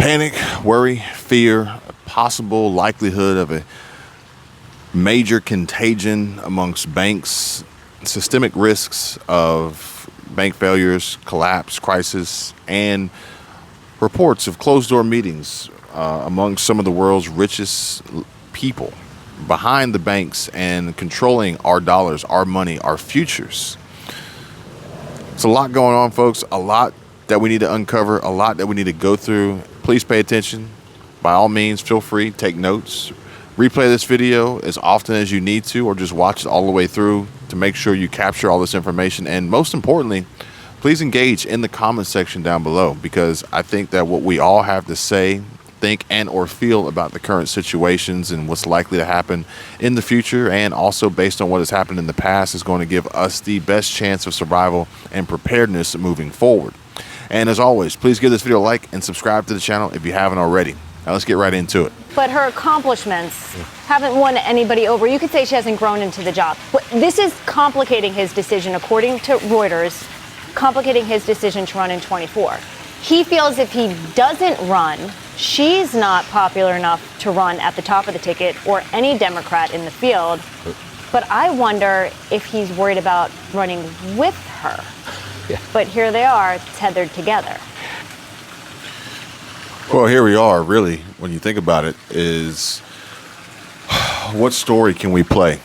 Panic, worry, fear, possible likelihood of a major contagion amongst banks, systemic risks of bank failures, collapse, crisis, and reports of closed-door meetings among some of the world's richest people behind the banks and controlling our dollars, our money, our futures. It's a lot going on, folks, a lot that we need to uncover, a lot that we need to go through. Please pay attention. By all means, feel free, take notes. Replay this video as often as you need to, or just watch it all the way through to make sure you capture all this information. And most importantly, please engage in the comment section down below, because I think that what we all have to say, think, and or feel about the current situations and what's likely to happen in the future, and also based on what has happened in the past, is going to give us the best chance of survival and preparedness moving forward. And as always, please give this video a like and subscribe to the channel if you haven't already. Now let's get right into it. But her accomplishments haven't won anybody over. You could say she hasn't grown into the job. But this is complicating his decision, according to Reuters, complicating his decision to run in 24. He feels if he doesn't run, she's not popular enough to run at the top of the ticket, or any Democrat in the field. But I wonder if he's worried about running with her. Yeah. But here they are, tethered together. Well, here we are, really, when you think about it, is what story can we play?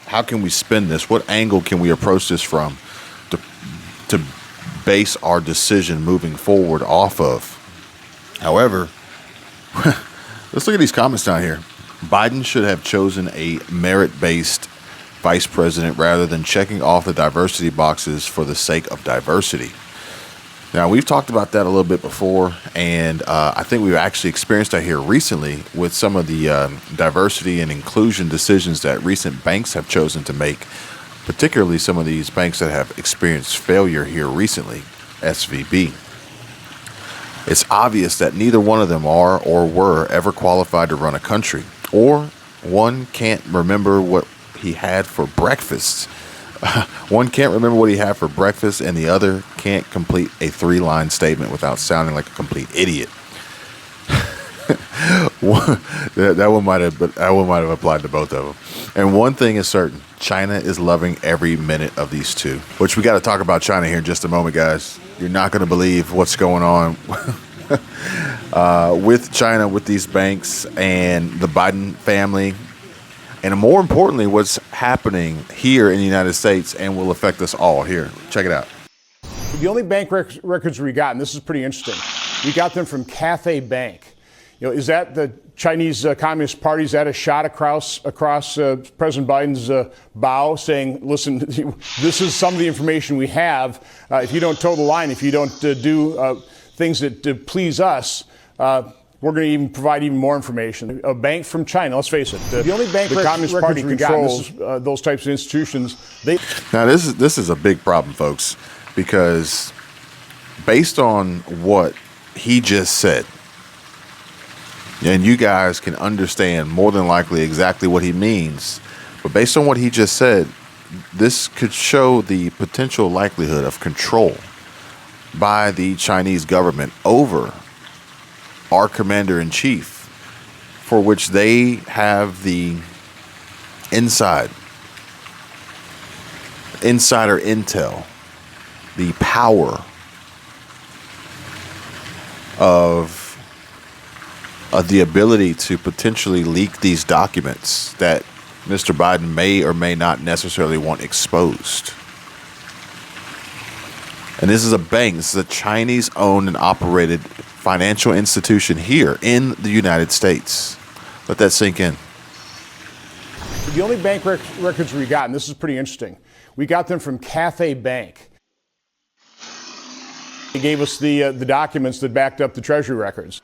How can we spin this? What angle can we approach this from to base our decision moving forward off of? However, let's look at these comments down here. Biden should have chosen a merit-based vice president rather than checking off the diversity boxes for the sake of diversity. Now, we've talked about that a little bit before, and I think we've actually experienced that here recently with some of the diversity and inclusion decisions that recent banks have chosen to make, particularly some of these banks that have experienced failure here recently, SVB. It's obvious that neither one of them are or were ever qualified to run a country, or one can't remember what he had for breakfast. One can't remember what he had for breakfast, and the other can't complete a 3-line statement without sounding like a complete idiot. that one might have applied to both of them. And one thing is certain: China is loving every minute of these two. Which we got to talk about China here in just a moment, guys. You're not going to believe what's going on with China, with these banks and the Biden family. And more importantly, what's happening here in the United States and will affect us all. Here, check it out. The only bank records we got, and this is pretty interesting, we got them from Cathay Bank. Is that the Chinese Communist Party? Is that a shot across President Biden's bow, saying, listen, this is some of the information we have. If you don't toe the line, if you don't do things that please us, we're going to even provide even more information. A bank from China, let's face it, the only bank the Communist Party controls those types of institutions. Now, this is a big problem, folks, because based on what he just said, and you guys can understand more than likely exactly what he means, but based on what he just said, this could show the potential likelihood of control by the Chinese government over our commander-in-chief, for which they have the insider intel, the power of the ability to potentially leak these documents that Mr. Biden may or may not necessarily want exposed. And this is a bank, this is a Chinese-owned and operated financial institution here in the United States. Let that sink in. The only bank records we got, and this is pretty interesting, we got them from Cathay Bank. They gave us the documents that backed up the Treasury records.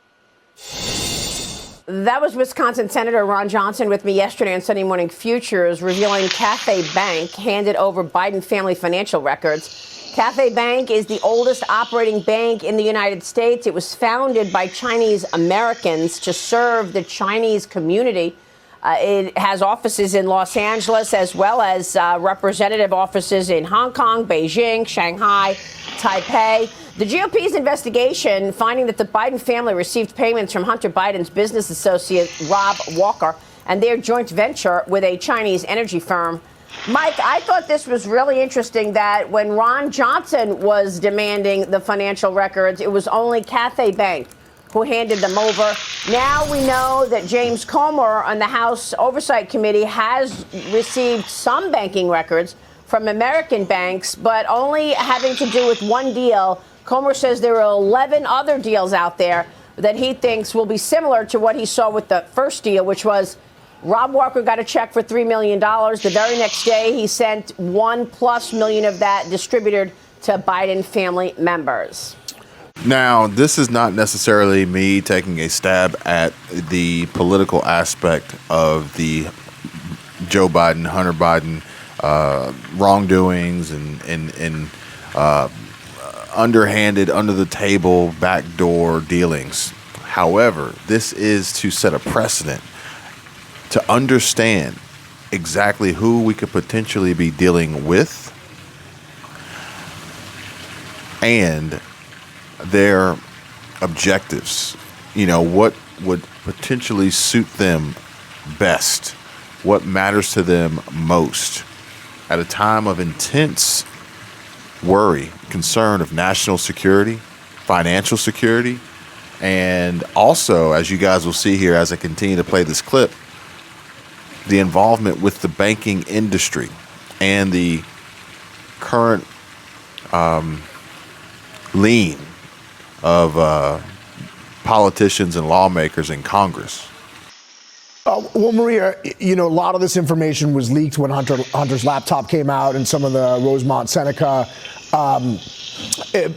That was Wisconsin Senator Ron Johnson with me yesterday on Sunday Morning Futures, revealing Cathay Bank handed over Biden family financial records. Cathay Bank is the oldest operating bank in the United States. It was founded by Chinese Americans to serve the Chinese community. It has offices in Los Angeles, as well as representative offices in Hong Kong, Beijing, Shanghai, Taipei. The GOP's investigation finding that the Biden family received payments from Hunter Biden's business associate, Rob Walker, and their joint venture with a Chinese energy firm. Mike, I thought this was really interesting that when Ron Johnson was demanding the financial records, it was only Cathay Bank who handed them over. Now we know that James Comer on the House Oversight Committee has received some banking records from American banks, but only having to do with one deal. Comer says there are 11 other deals out there that he thinks will be similar to what he saw with the first deal, which was Rob Walker got a check for $3 million. The very next day, he sent $1+ million of that distributed to Biden family members. Now, this is not necessarily me taking a stab at the political aspect of the Joe Biden, Hunter Biden wrongdoings and underhanded, under the table, backdoor dealings. However, this is to set a precedent to understand exactly who we could potentially be dealing with and their objectives. You know, what would potentially suit them best, what matters to them most at a time of intense worry, concern of national security, financial security, and also, as you guys will see here as I continue to play this clip, the involvement with the banking industry and the current lean of politicians and lawmakers in Congress. Well, Maria, you know, a lot of this information was leaked when Hunter's laptop came out and some of the Rosemont Seneca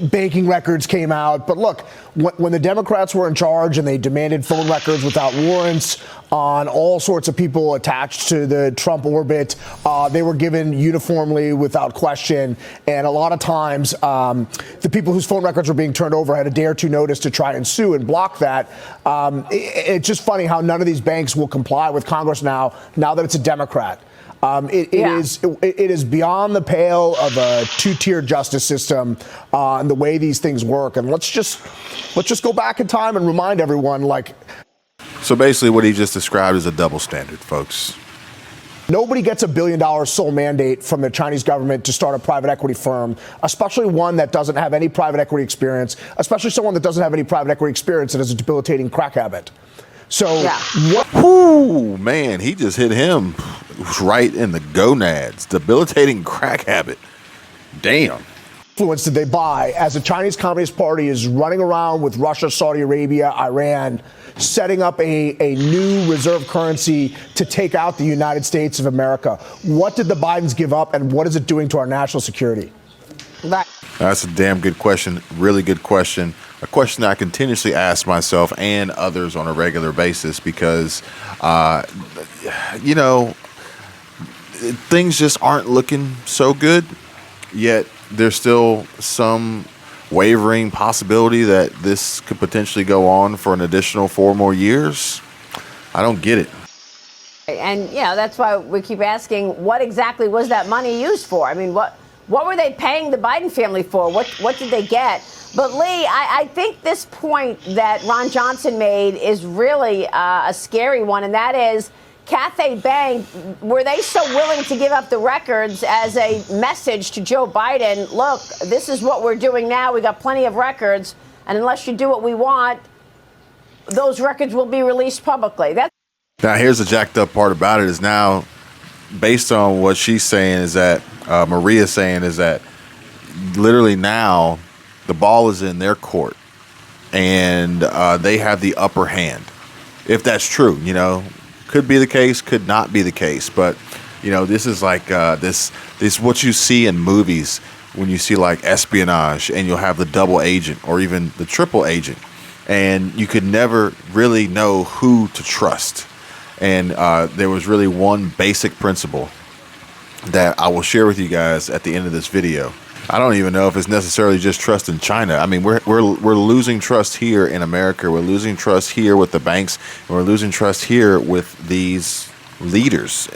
banking records came out. But look, when the Democrats were in charge and they demanded phone records without warrants on all sorts of people attached to the Trump orbit, they were given uniformly without question. And a lot of times, the people whose phone records were being turned over had a day or two notice to try and sue and block that. It's just funny how none of these banks will comply with Congress now that it's a Democrat. It is beyond the pale of a two-tier justice system and the way these things work. And let's just go back in time and remind everyone, like. So basically what he just described is a double standard, folks. Nobody gets $1 billion sole mandate from the Chinese government to start a private equity firm, especially one that doesn't have any private equity experience, especially someone that doesn't have any private equity experience and has a debilitating crack habit. So, Ooh, man, he just hit him right in the gonads. Debilitating crack habit. Damn. Influence did they buy as the Chinese Communist Party is running around with Russia, Saudi Arabia, Iran, setting up a new reserve currency to take out the United States of America? What did the Bidens give up, and what is it doing to our national security? That's a damn good question. Really good question. A question that I continuously ask myself and others on a regular basis because, you know, things just aren't looking so good, yet there's still some wavering possibility that this could potentially go on for an additional 4 more years. I don't get it. And, you know, that's why we keep asking, what exactly was that money used for? I mean, what were they paying the Biden family for? What did they get? But, Lee, I think this point that Ron Johnson made is really a scary one, and that is Cathay Bank, were they so willing to give up the records as a message to Joe Biden? Look, this is what we're doing now. We got plenty of records, and unless you do what we want, those records will be released publicly. Now, here's the jacked up part about it is now, based on what she's saying, is that Maria's saying is that literally now the ball is in their court and they have the upper hand. If that's true, you know, could be the case, could not be the case. But, you know, this is like this what you see in movies when you see like espionage and you'll have the double agent or even the triple agent. And you could never really know who to trust. And there was really one basic principle that I will share with you guys at the end of this video. I don't even know if it's necessarily just trust in China. I mean, we're losing trust here in America. We're losing trust here with the banks. And we're losing trust here with these leaders,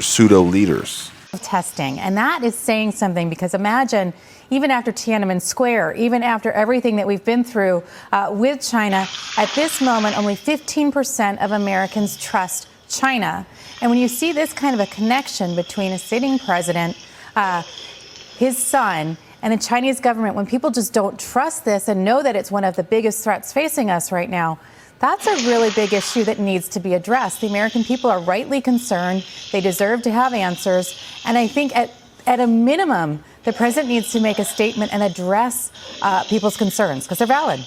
pseudo leaders. testing. And that is saying something, because imagine, even after Tiananmen Square, even after everything that we've been through with China, at this moment, only 15% of Americans trust China. And when you see this kind of a connection between a sitting president, his son, and the Chinese government, when people just don't trust this and know that it's one of the biggest threats facing us right now, that's a really big issue that needs to be addressed. The American people are rightly concerned. They deserve to have answers. And I think at a minimum, the president needs to make a statement and address people's concerns, because they're valid.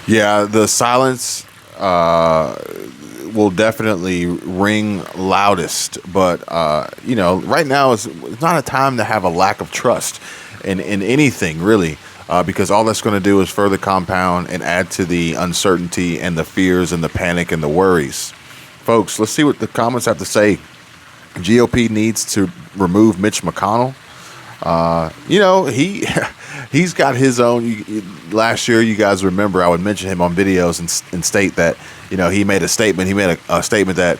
Yeah, the silence will definitely ring loudest. But, right now it's not a time to have a lack of trust in anything, really. Because all that's going to do is further compound and add to the uncertainty and the fears and the panic and the worries. Folks, let's see what the comments have to say. GOP needs to remove Mitch McConnell. He's got his own. Last year, you guys remember, I would mention him on videos and state that, he made a statement. He made a statement that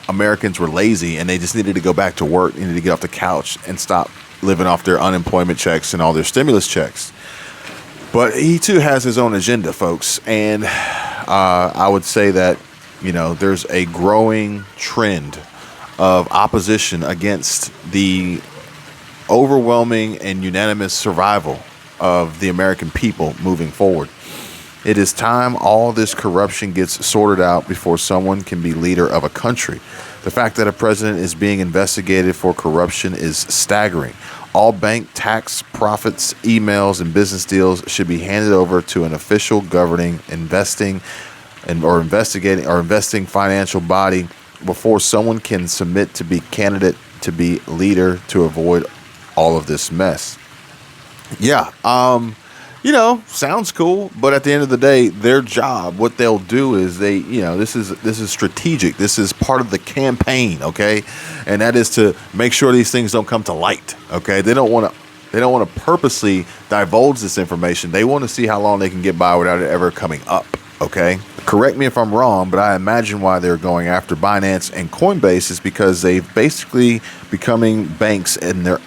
Americans were lazy and they just needed to go back to work, needed to get off the couch and stop living off their unemployment checks and all their stimulus checks. But he, too, has his own agenda, folks. And I would say that, there's a growing trend of opposition against the overwhelming and unanimous survival of the American people moving forward. It is time all this corruption gets sorted out before someone can be leader of a country. The fact that a president is being investigated for corruption is staggering. All bank tax profits, emails, and business deals should be handed over to an official governing investing financial body before someone can submit to be candidate to be leader to avoid all of this mess. Yeah, sounds cool, but at the end of the day, their job, what they'll do is this is strategic. This is part of the campaign, okay? And that is to make sure these things don't come to light, okay? They don't want to purposely divulge this information. They want to see how long they can get by without it ever coming up, okay? Correct me if I'm wrong, but I imagine why they're going after Binance and Coinbase is because they've basically becoming banks in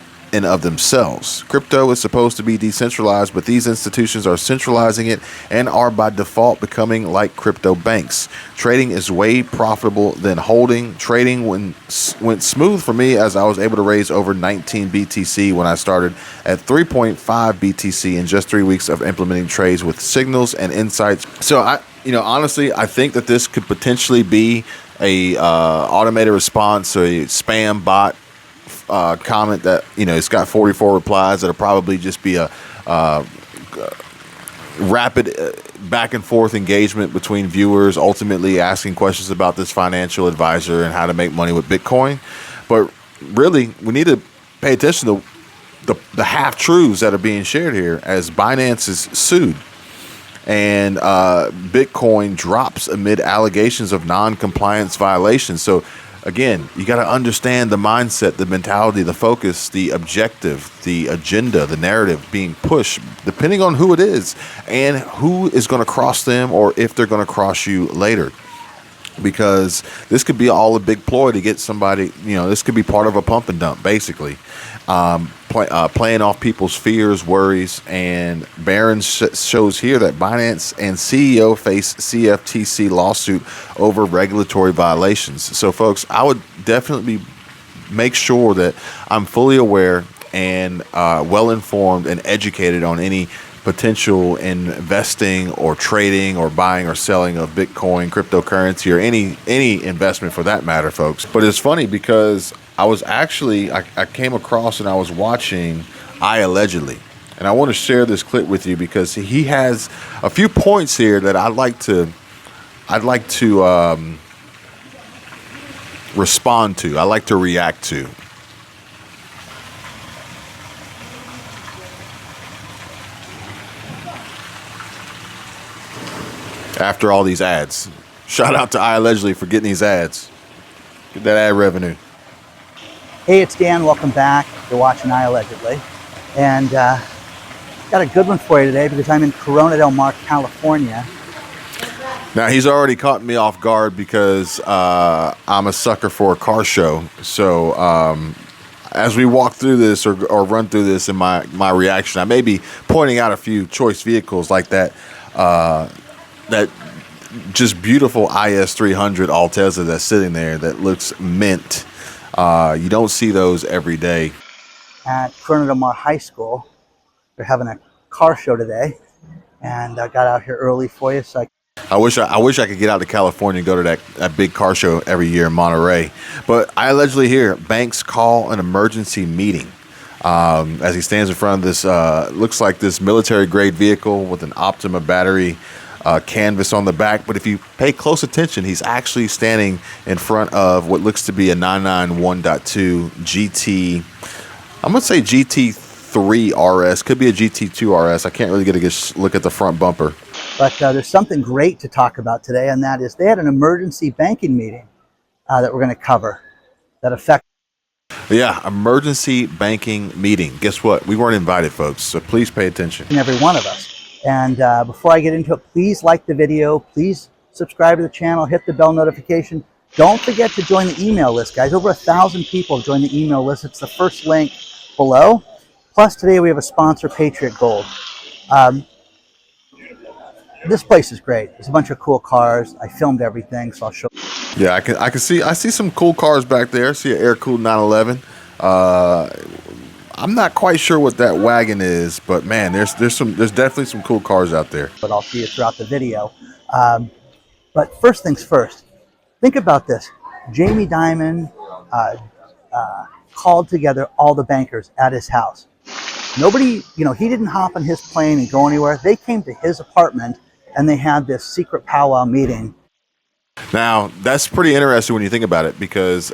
of themselves. Crypto is supposed to be decentralized, but these institutions are centralizing it and are by default becoming like crypto banks. Trading is way profitable than holding. Trading went smooth for me as I was able to raise over 19 BTC when I started at 3.5 BTC in just 3 weeks of implementing trades with signals and insights. So honestly, I think that this could potentially be a automated response or a spam bot comment that it's got 44 replies that'll probably just be a rapid back and forth engagement between viewers, ultimately asking questions about this financial advisor and how to make money with Bitcoin. But really, we need to pay attention to the half truths that are being shared here as Binance is sued and Bitcoin drops amid allegations of non-compliance violations. So again, you got to understand the mindset, the mentality, the focus, the objective, the agenda, the narrative being pushed, depending on who it is and who is going to cross them or if they're going to cross you later. Because this could be all a big ploy to get somebody, this could be part of a pump and dump, basically. Playing off people's fears, worries, and Barron's shows here that Binance and CEO face CFTC lawsuit over regulatory violations. So, folks, I would definitely make sure that I'm fully aware and well-informed and educated on any potential investing or trading or buying or selling of Bitcoin, cryptocurrency, or any investment for that matter, folks. But it's funny because I came across and I was watching Allegedly, and I want to share this clip with you because he has a few points here that I'd like to respond to. I like to react to. After all these ads. Shout out to Allegedly for getting these ads. Get that ad revenue. Hey, it's Dan. Welcome back. You're watching Allegedly. And got a good one for you today because I'm in Corona del Mar, California. Now, he's already caught me off guard because I'm a sucker for a car show. So as we walk through this or run through this in my reaction, I may be pointing out a few choice vehicles like that, that just beautiful IS 300 Altezza that's sitting there that looks mint. You don't see those every day. At Corona Del Mar High School, they're having a car show today, and I got out here early for you, so I wish I could get out to California and go to that big car show every year in Monterey. But I allegedly hear Banks call an emergency meeting as he stands in front of this, looks like this military-grade vehicle with an Optima battery canvas on the back. But if you pay close attention, he's actually standing in front of what looks to be a 991.2 GT. I'm going to say GT3 RS. Could be a GT2 RS. I can't really get a good look at the front bumper. But there's something great to talk about today, and that is they had an emergency banking meeting that we're going to cover that affects. Yeah, emergency banking meeting. Guess what? We weren't invited, folks, so please pay attention. Every one of us. And before I get into it, please like the video. Please subscribe to the channel. Hit the bell notification. Don't forget to join the email list, guys. Over 1,000 people have joined the email list. It's the first link below. Plus, today we have a sponsor, Patriot Gold. This place is great. There's a bunch of cool cars. I filmed everything, so I'll show you. Yeah, I see some cool cars back there. I see an air-cooled 911. I'm not quite sure what that wagon is, but man, there's definitely some cool cars out there. But I'll see you throughout the video. But first things first, think about this. Jamie Dimon called together all the bankers at his house. Nobody, he didn't hop on his plane and go anywhere. They came to his apartment and they had this secret powwow meeting. Now, that's pretty interesting when you think about it, because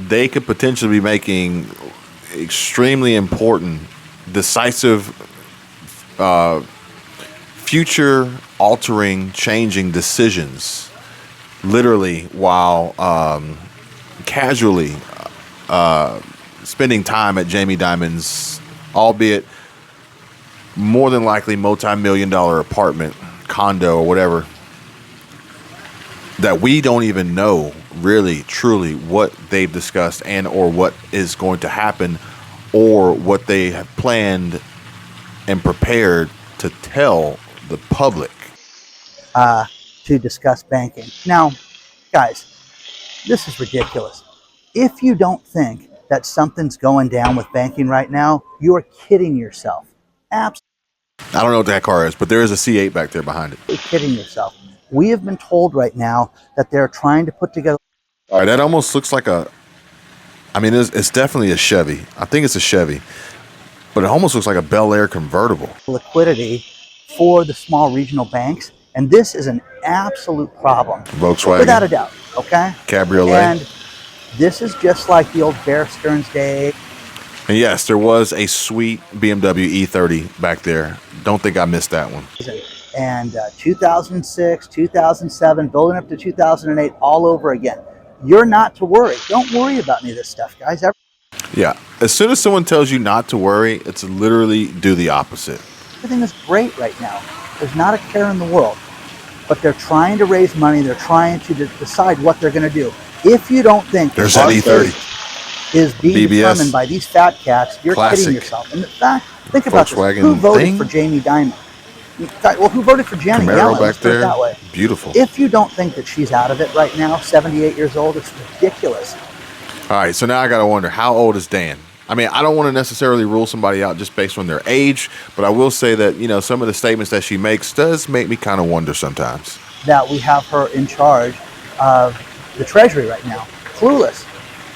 they could potentially be making extremely important, decisive, future-altering, changing decisions, literally, while casually spending time at Jamie Dimon's, albeit more than likely multi-million-dollar apartment, condo, or whatever, that we don't even know really truly what they've discussed and or what is going to happen or what they have planned and prepared to tell the public. To discuss banking. Now, guys, this is ridiculous. If you don't think that something's going down with banking right now, you are kidding yourself. Absolutely. I don't know what that car is, but there is a C8 back there behind it. Kidding yourself. We have been told right now that they're trying to put together. All right, that almost looks like it's definitely a Chevy. I think it's a Chevy, but it almost looks like a Bel Air convertible. Liquidity for the small regional banks, and this is an absolute problem. Volkswagen. Without a doubt, okay? Cabriolet. And this is just like the old Bear Stearns day. And yes, there was a sweet BMW E30 back there. Don't think I missed that one. And 2006, 2007, building up to 2008, all over again. You're not to worry. Don't worry about any of this stuff, guys. Yeah. As soon as someone tells you not to worry, it's literally do the opposite. Everything is great right now. There's not a care in the world. But they're trying to raise money. They're trying to decide what they're going to do. If you don't think there's that E30 is being BBS. determined by these fat cats, you're Classic. kidding yourself. And in fact, think about Volkswagen this. Who voted thing? for Jamie Dimon? Well, who voted for Janet Camaro Yellen? back Let's put it there. that way. Beautiful. If you don't think that she's out of it right now, 78 years old, it's ridiculous. All right, so now I got to wonder, how old is Dan? I mean, I don't want to necessarily rule somebody out just based on their age, but I will say that, some of the statements that she makes does make me kind of wonder sometimes. That we have her in charge of the Treasury right now. Clueless.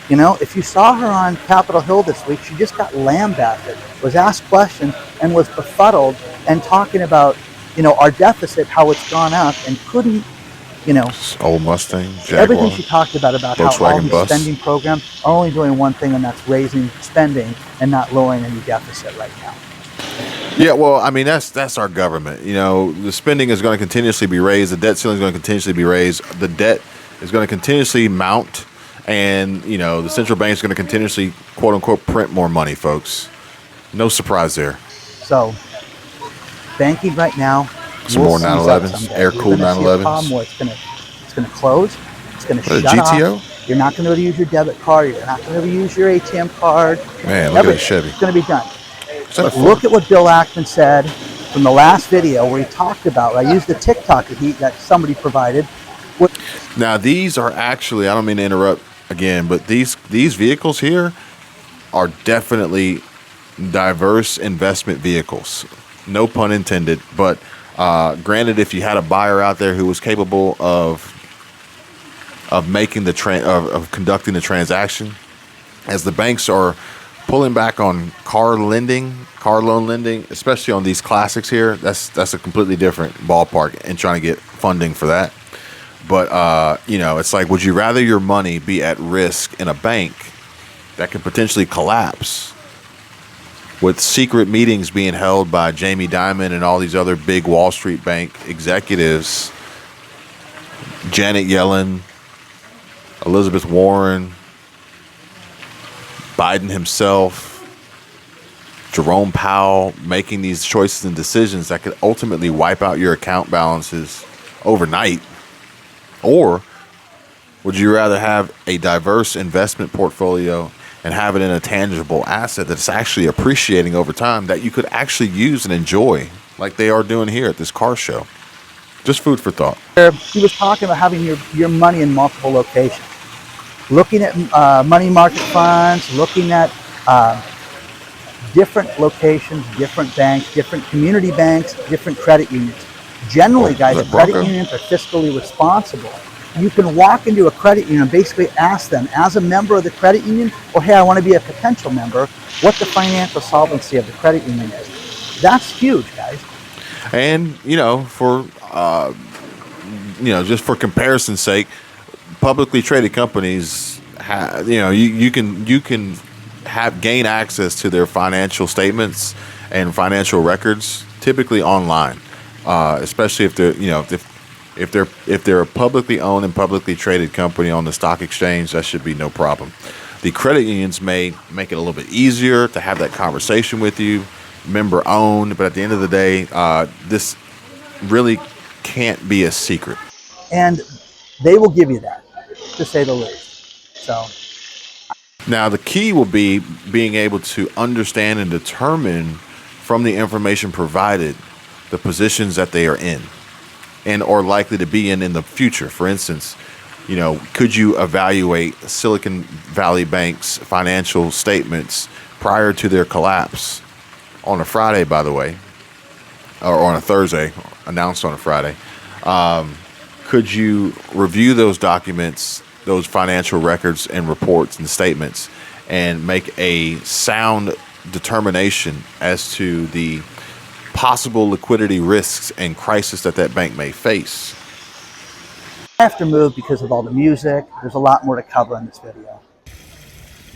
If you saw her on Capitol Hill this week, she just got lambasted, was asked questions, and was befuddled and talking about, our deficit, how it's gone up, and couldn't, Old Mustang, Jaguar. everything she talked about how all Volkswagen these bus. spending programs are only doing one thing, and that's raising spending and not lowering any deficit right now. Yeah, well, I mean, that's our government. The spending is going to continuously be raised. The debt ceiling is going to continuously be raised. The debt is going to continuously mount. And, the central bank is going to continuously, quote unquote, print more money, folks. No surprise there. So, banking right now. Some will more seize up 911s, someday. air-cooled You're gonna see a 911s. problem where it's going to close. It's going to What, a shut GTO? off. You're not going to be able to use your debit card. You're not going to be able to use your ATM card. Man, look at the Chevy. It's going to be done. that a But look at what Bill Ackman said from the last video where he talked about, I used the TikTok that somebody provided. Now, these are actually, I don't mean to interrupt again, but these vehicles here are definitely diverse investment vehicles. No pun intended, but granted, if you had a buyer out there who was capable of making of conducting the transaction, as the banks are pulling back on car loan lending, especially on these classics here, that's a completely different ballpark and trying to get funding for that. But it's like, would you rather your money be at risk in a bank that could potentially collapse, with secret meetings being held by Jamie Dimon and all these other big Wall Street bank executives, Janet Yellen, Elizabeth Warren, Biden himself, Jerome Powell, making these choices and decisions that could ultimately wipe out your account balances overnight? Or would you rather have a diverse investment portfolio and have it in a tangible asset that's actually appreciating over time that you could actually use and enjoy, like they are doing here at this car show? Just food for thought. He was talking about having your money in multiple locations, looking at money market funds, looking at different locations, different banks, different community banks, different credit unions. Generally, guys, the credit unions are fiscally responsible. You can walk into a credit union and basically ask them, as a member of the credit union, or hey, I want to be a potential member, what the financial solvency of the credit union is. That's huge, guys. And for just for comparison's sake, publicly traded companies, you can gain access to their financial statements and financial records typically online, especially if they're if they're a publicly owned and publicly traded company on the stock exchange. That should be no problem. The credit unions may make it a little bit easier to have that conversation with you, member owned, but at the end of the day, this really can't be a secret. And they will give you that, to say the least. So now the key will be being able to understand and determine from the information provided the positions that they are in and or likely to be in the future. For instance, could you evaluate Silicon Valley Bank's financial statements prior to their collapse on a Friday, by the way, or on a Thursday, announced on a Friday? Could you review those documents, those financial records and reports and statements, and make a sound determination as to the possible liquidity risks and crisis that bank may face? I have to move because of all the music. There's a lot more to cover in this video.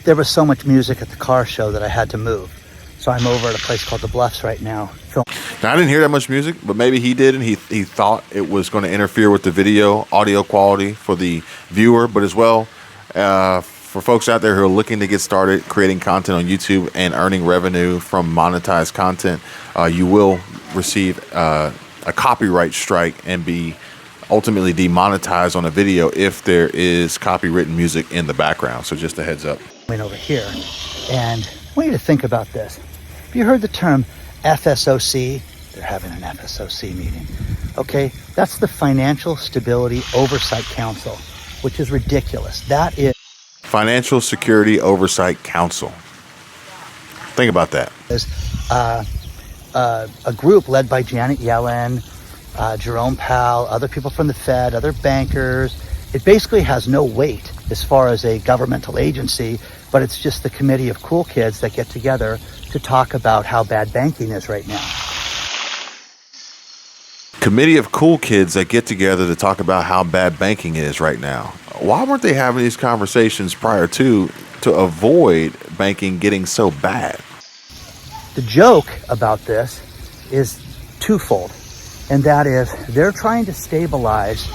There was so much music at the car show that I had to move. So I'm over at a place called The Bluffs right now. Now, I didn't hear that much music, but maybe he did, and he thought it was going to interfere with the audio quality for the viewer, but as well, for folks out there who are looking to get started creating content on YouTube and earning revenue from monetized content, you will receive a copyright strike and be ultimately demonetized on a video if there is copywritten music in the background. So just a heads up. Over here, and I want you to think about this. Have you heard the term FSOC? They're having an FSOC meeting. Okay, that's the Financial Stability Oversight Council, which is ridiculous. That is Financial Security Oversight Council. Think about that. A group led by Janet Yellen, Jerome Powell, other people from the Fed, other bankers. It basically has no weight as far as a governmental agency, but it's just the committee of cool kids that get together to talk about how bad banking is right now. Committee of cool kids that get together to talk about how bad banking is right now. Why weren't they having these conversations prior to avoid banking getting so bad? The joke about this is twofold, and that is they're trying to stabilize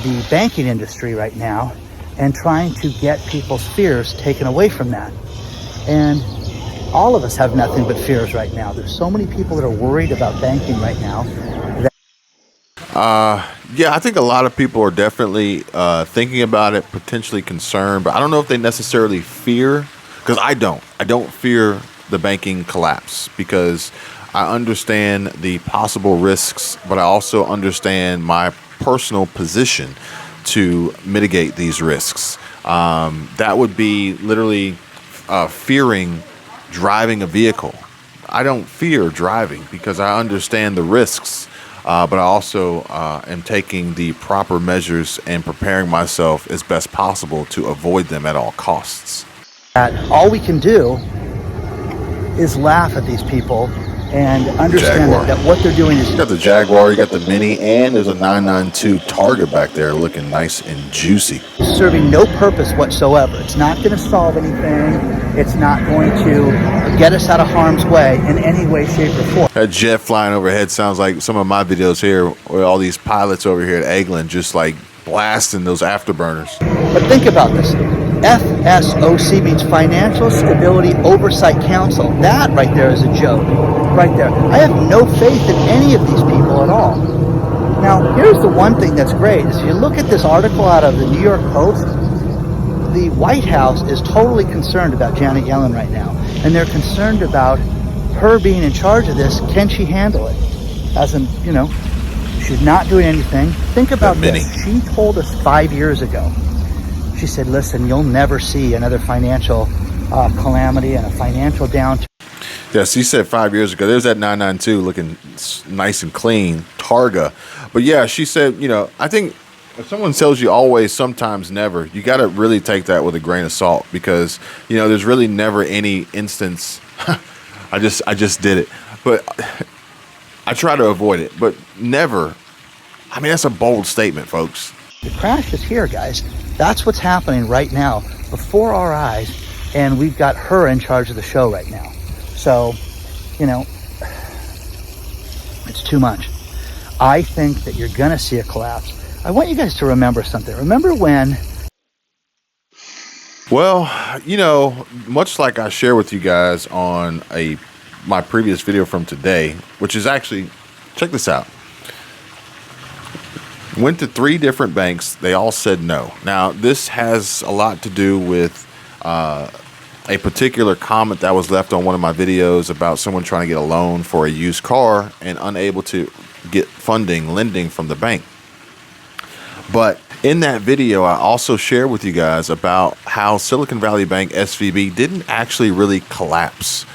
the banking industry right now and trying to get people's fears taken away from that. And all of us have nothing but fears right now. There's so many people that are worried about banking right now. Yeah, I think a lot of people are definitely thinking about it, potentially concerned, but I don't know if they necessarily fear, because I don't. I don't fear the banking collapse because I understand the possible risks, but I also understand my personal position to mitigate these risks. That would be literally fearing driving a vehicle. I don't fear driving because I understand the risks, but I also am taking the proper measures and preparing myself as best possible to avoid them at all costs. All we can do is laugh at these people and understand Jaguar. that what they're doing is You got the Jaguar, you got the Mini, and there's a 992 Target back there looking nice and juicy. serving no purpose whatsoever. It's not going to solve anything. It's not going to get us out of harm's way in any way, shape, or form. That jet flying overhead sounds like some of my videos here where all these pilots over here at Eglin just like blasting those afterburners. But think about this. FSOC means Financial Stability Oversight Council. That right there is a joke. Right there. I have no faith in any of these people at all. Now, here's the one thing that's great is if you look at this article out of the New York Post, the White House is totally concerned about Janet Yellen right now. And they're concerned about her being in charge of this. Can she handle it? As in, you know, she's not doing anything. Think about this. She told us 5 years ago. She said, listen, you'll never see another financial calamity and a financial downturn. Yes, he said 5 years ago. There's that 992 looking nice and clean, Targa. But yeah, she said, you know, I think if someone tells you always, sometimes never, you got to really take that with a grain of salt because, you know, there's really never any instance. I just did it. But I try to avoid it, but never. I mean, that's a bold statement, folks. The crash is here, guys. That's what's happening right now before our eyes, and we've got her in charge of the show right now. So, you know, it's too much. I think that you're going to see a collapse. I want you guys to remember something. Remember when... Well, you know, much like I share with you guys on my previous video from today, which is actually, check this out. Went to 3 different banks. They all said no. Now, this has a lot to do with a particular comment that was left on one of my videos about someone trying to get a loan for a used car and unable to get lending from the bank. But in that video, I also shared with you guys about how Silicon Valley Bank, SVB, didn't actually really collapse.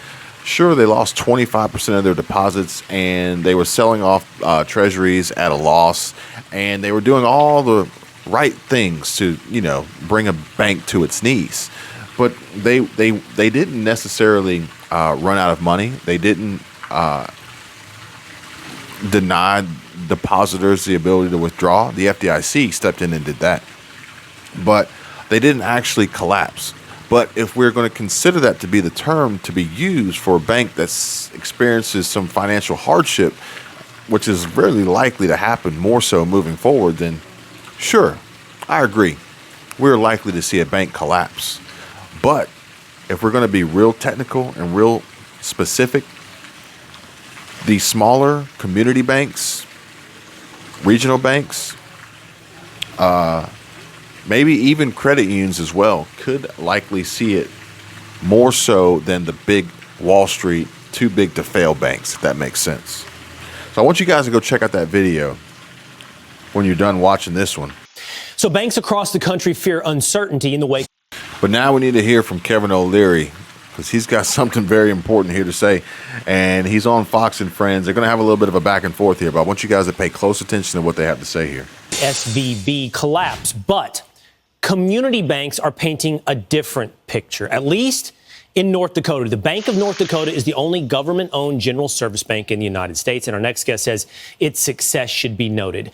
Sure, they lost 25% of their deposits and they were selling off treasuries at a loss. And they were doing all the right things to, you know, bring a bank to its knees. But they didn't necessarily run out of money. They didn't deny depositors the ability to withdraw. The FDIC stepped in and did that. But they didn't actually collapse. But if we're going to consider that to be the term to be used for a bank that experiences some financial hardship, which is really likely to happen more so moving forward, then sure, I agree. We're likely to see a bank collapse. But if we're going to be real technical and real specific, the smaller community banks, regional banks, maybe even credit unions as well, could likely see it more so than the big Wall Street, too big to fail banks, if that makes sense. So I want you guys to go check out that video when you're done watching this one. So banks across the country fear uncertainty in the wake. But now we need to hear from Kevin O'Leary because he's got something very important here to say. And he's on Fox and Friends. They're going to have a little bit of a back and forth here, but I want you guys to pay close attention to what they have to say here. SVB collapse, but community banks are painting a different picture, at least in North Dakota. The Bank of North Dakota is the only government-owned general service bank in the United States, and our next guest says its success should be noted.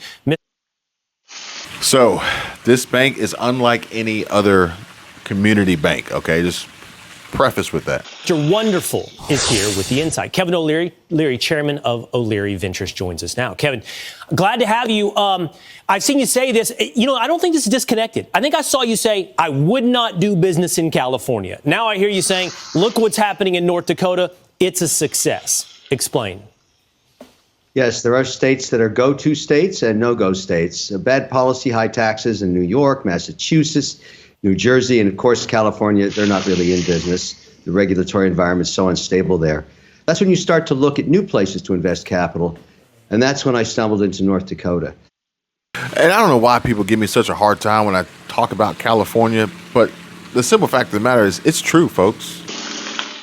So this bank is unlike any other community bank, okay? Just preface with that. Mr. Wonderful is here with the insight. Kevin O'Leary, chairman of O'Leary Ventures, joins us now. Kevin, glad to have you. I've seen you say this. You know, I don't think this is disconnected. I think I saw you say, I would not do business in California. Now I hear you saying, look what's happening in North Dakota. It's a success. Explain. Yes, there are states that are go-to states and no-go states. Bad policy, high taxes in New York, Massachusetts, New Jersey, and of course, California. They're not really in business. The regulatory environment is so unstable there. That's when you start to look at new places to invest capital. And that's when I stumbled into North Dakota. And I don't know why people give me such a hard time when I talk about California, but the simple fact of the matter is it's true, folks.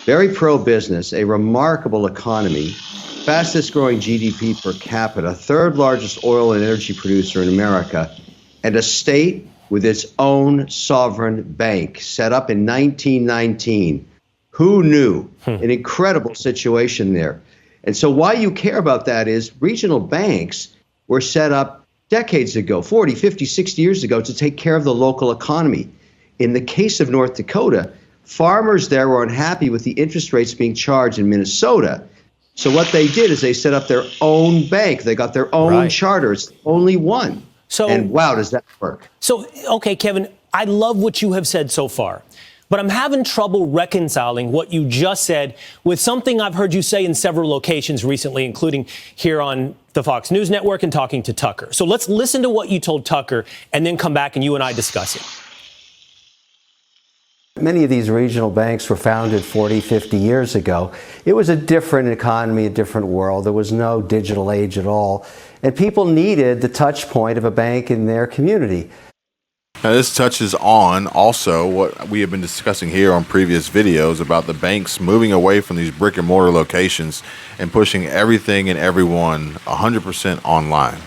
Very pro-business, a remarkable economy, fastest growing GDP per capita, third largest oil and energy producer in America, and a state with its own sovereign bank set up in 1919. Who knew? An incredible situation there. And so why you care about that is regional banks were set up decades ago, 40, 50, 60 years ago, to take care of the local economy. In the case of North Dakota, farmers there were unhappy with the interest rates being charged in Minnesota. So what they did is they set up their own bank. They got their own charter. It's the only one. And wow, does that work? So, okay, Kevin, I love what you have said so far. But I'm having trouble reconciling what you just said with something I've heard you say in several locations recently, including here on the Fox News Network and talking to Tucker. So let's listen to what you told Tucker and then come back and you and I discuss it. Many of these regional banks were founded 40, 50 years ago. It was a different economy, a different world. There was no digital age at all. And people needed the touch point of a bank in their community. Now, this touches on also what we have been discussing here on previous videos about the banks moving away from these brick and mortar locations and pushing everything and everyone 100% online.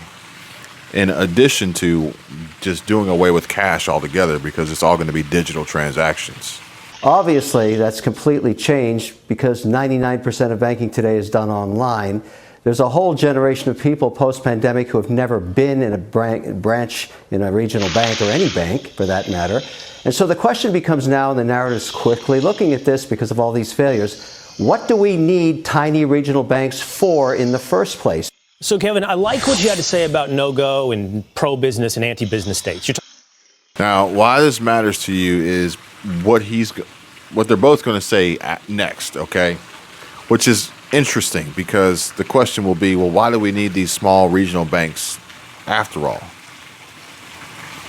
In addition to just doing away with cash altogether because it's all going to be digital transactions. Obviously, that's completely changed because 99% of banking today is done online. There's a whole generation of people post-pandemic who have never been in a branch in a regional bank or any bank for that matter. And so the question becomes now, and the narrative's quickly looking at this because of all these failures, what do we need tiny regional banks for in the first place? So, Kevin, I like what you had to say about no-go and pro-business and anti-business states. Now, why this matters to you is what they're both going to say next, okay? Which is interesting because the question will be, well, why do we need these small regional banks after all?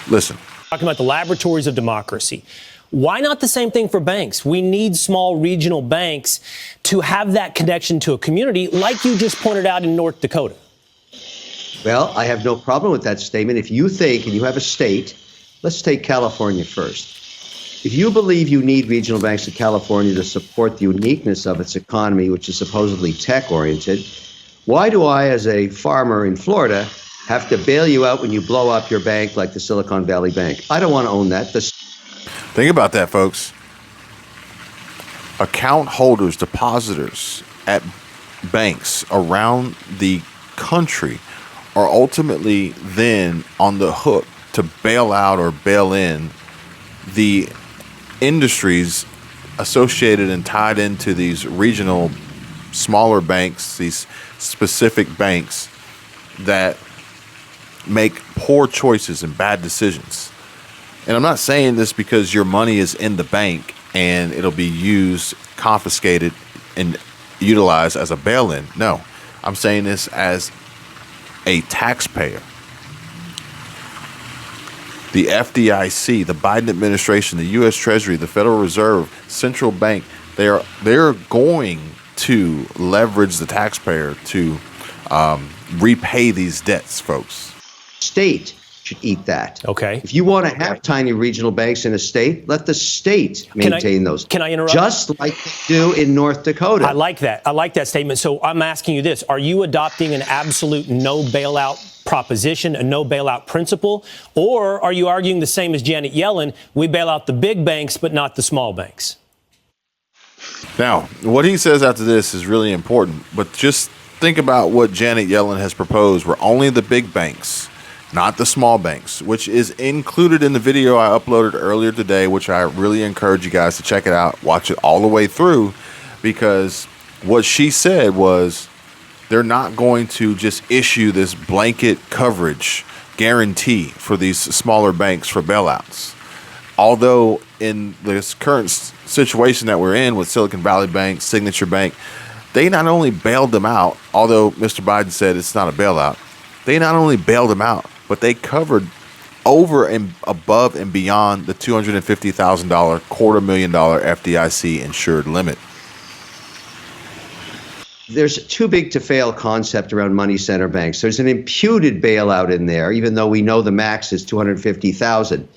Listen. Talking about the laboratories of democracy. Why not the same thing for banks? We need small regional banks to have that connection to a community like you just pointed out in North Dakota. Well, I have no problem with that statement. If you think, and you have a state, let's take California first. If you believe you need regional banks in California to support the uniqueness of its economy, which is supposedly tech-oriented, why do I, as a farmer in Florida, have to bail you out when you blow up your bank like the Silicon Valley Bank? I don't want to own that. Think about that, folks. Account holders, depositors at banks around the country are ultimately then on the hook to bail out or bail in the industries associated and tied into these regional smaller banks, these specific banks that make poor choices and bad decisions. And I'm not saying this because your money is in the bank and it'll be used, confiscated, and utilized as a bail-in. No, I'm saying this as a taxpayer. The FDIC, the Biden administration, the U.S. Treasury, the Federal Reserve, central bank, they're going to leverage the taxpayer to repay these debts, folks. State should eat that. Okay. If you want to have tiny regional banks in a state, let the state maintain those. Can I interrupt? Just like they do in North Dakota. I like that. I like that statement. So I'm asking you this. Are you adopting an absolute no bailout proposition, a no bailout principle? Or are you arguing the same as Janet Yellen, we bail out the big banks but not the small banks? Now, what he says after this is really important, but just think about what Janet Yellen has proposed, where only the big banks, not the small banks, which is included in the video I uploaded earlier today, which I really encourage you guys to check it out, watch it all the way through, because what she said was they're not going to just issue this blanket coverage guarantee for these smaller banks for bailouts. Although in this current situation that we're in with Silicon Valley Bank, Signature Bank, they not only bailed them out, although Mr. Biden said it's not a bailout, they not only bailed them out, but they covered over and above and beyond the $250,000, $250,000 FDIC insured limit. There's a too big to fail concept around money center banks. There's an imputed bailout in there, even though we know the max is 250,000.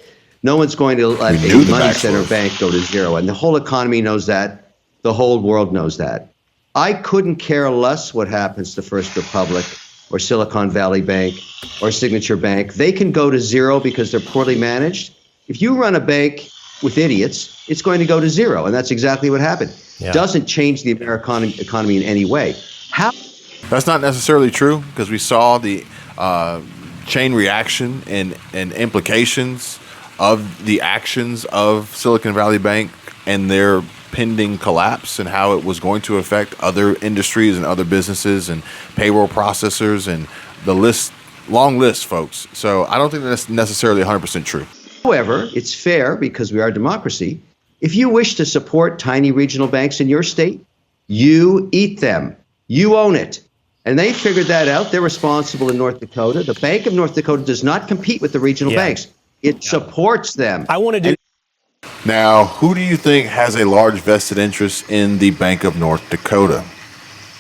No one's going to let a money center bank go to zero, and the whole economy knows that. The whole world knows that. I couldn't care less what happens to First Republic or Silicon Valley Bank or Signature Bank. They can go to zero because they're poorly managed. If you run a bank with idiots, it's going to go to zero, and that's exactly what happened. Yeah. Doesn't change the American economy in any way. How? That's not necessarily true, because we saw the chain reaction and implications of the actions of Silicon Valley Bank and their pending collapse, and how it was going to affect other industries and other businesses and payroll processors, and the list, long list, folks. So I don't think that's necessarily 100% true. However, it's fair because we are a democracy. If you wish to support tiny regional banks in your state, you eat them. You own it. And they figured that out. They're responsible in North Dakota. The Bank of North Dakota does not compete with the regional banks. It supports them. I want to do. Now, who do you think has a large vested interest in the Bank of North Dakota?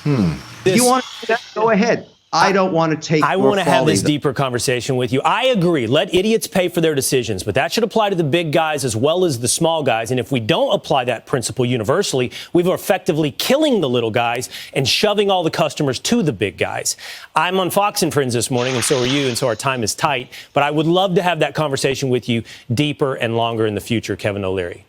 If you want to do that, go ahead. I don't want to take. I want to have this deeper conversation with you. I agree. Let idiots pay for their decisions, but that should apply to the big guys as well as the small guys. And if we don't apply that principle universally, we're effectively killing the little guys and shoving all the customers to the big guys. I'm on Fox and Friends this morning, and so are you, and so our time is tight. But I would love to have that conversation with you deeper and longer in the future, Kevin O'Leary.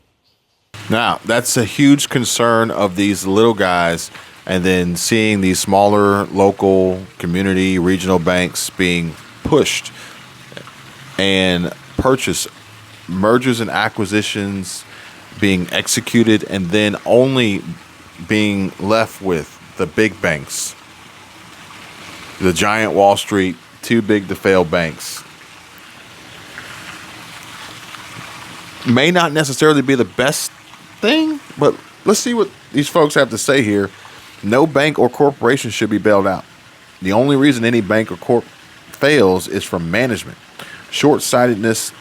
Now, that's a huge concern of these little guys. And then seeing these smaller local community regional banks being pushed and purchased, mergers and acquisitions being executed, and then only being left with the big banks, the giant Wall Street, too big to fail banks, may not necessarily be the best thing, but let's see what these folks have to say here. No bank or corporation should be bailed out. The only reason any bank or corp fails is from management, short-sightedness,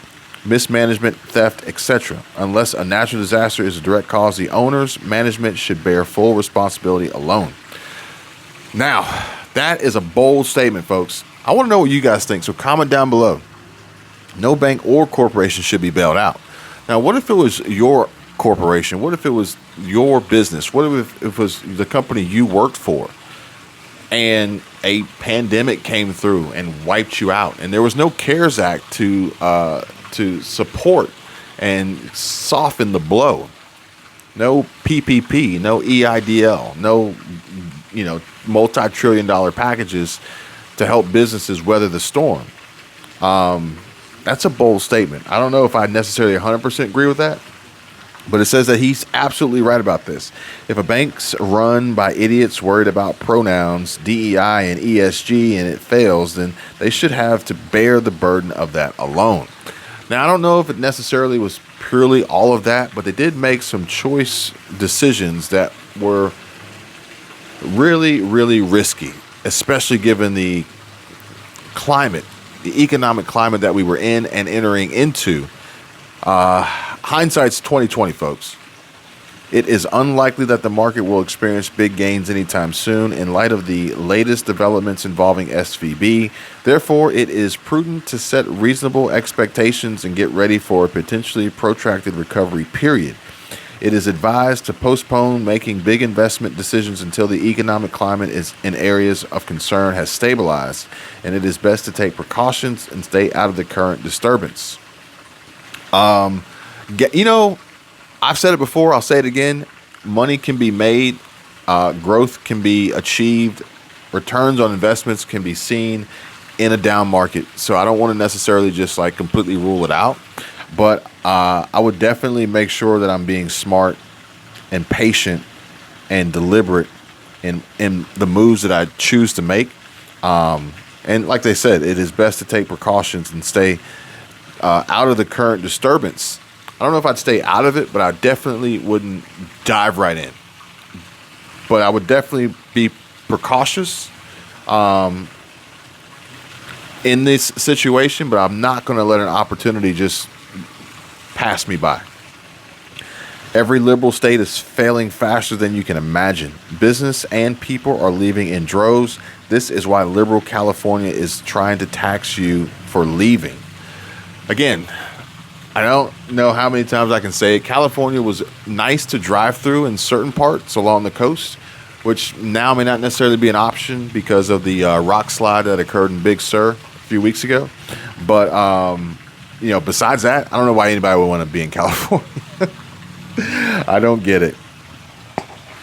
mismanagement, theft, etc. Unless a natural disaster is a direct cause, the owners, management should bear full responsibility alone. Now, that is a bold statement, folks. I want to know what you guys think, so comment down below. No bank or corporation should be bailed out. Now, what if it was your corporation? What if it was your business? What if it was the company you worked for and a pandemic came through and wiped you out, and there was no CARES Act to support and soften the blow? No PPP, no EIDL, no multi-trillion-dollar packages to help businesses weather the storm. That's a bold statement. I don't know if I necessarily 100% agree with that, but it says that he's absolutely right about this. If a bank's run by idiots worried about pronouns, DEI, and ESG, and it fails, then they should have to bear the burden of that alone. Now, I don't know if it necessarily was purely all of that, but they did make some choice decisions that were really, really risky, especially given the climate, the economic climate that we were in and entering into. Hindsight's 2020, folks. It is unlikely that the market will experience big gains anytime soon in light of the latest developments involving SVB. Therefore, it is prudent to set reasonable expectations and get ready for a potentially protracted recovery period. It is advised to postpone making big investment decisions until the economic climate in areas of concern has stabilized, and it is best to take precautions and stay out of the current disturbance. I've said it before, I'll say it again. Money can be made, growth can be achieved, returns on investments can be seen in a down market. So I don't want to necessarily just completely rule it out, but I would definitely make sure that I'm being smart and patient and deliberate in the moves that I choose to make. And like they said, it is best to take precautions and stay out of the current disturbance. I don't know if I'd stay out of it, but I definitely wouldn't dive right in. but I would definitely be precautious in this situation, but I'm not going to let an opportunity just pass me by. Every liberal state is failing faster than you can imagine. Business and people are leaving in droves. This is why liberal California is trying to tax you for leaving. Again, I don't know how many times I can say it. California was nice to drive through in certain parts along the coast, which now may not necessarily be an option because of the rock slide that occurred in Big Sur a few weeks ago. But, besides that, I don't know why anybody would want to be in California. I don't get it.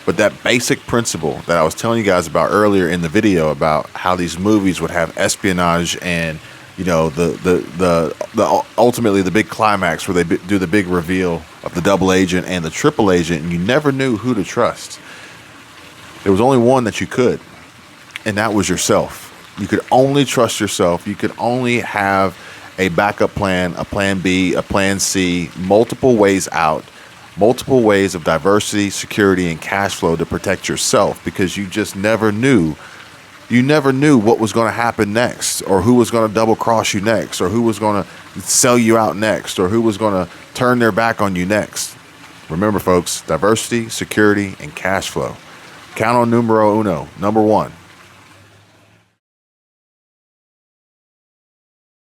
But that basic principle that I was telling you guys about earlier in the video about how these movies would have espionage and, the ultimately the big climax where they do the big reveal of the double agent and the triple agent, and you never knew who to trust. There was only one that you could, and that was yourself. You could only trust yourself. You could only have a backup plan, a plan B, a plan C, multiple ways out, multiple ways of diversity, security, and cash flow to protect yourself, because you just never knew. You never knew what was going to happen next, or who was going to double cross you next, or who was going to sell you out next, or who was going to turn their back on you next. Remember, folks, diversity, security, and cash flow. Count on numero uno, number one.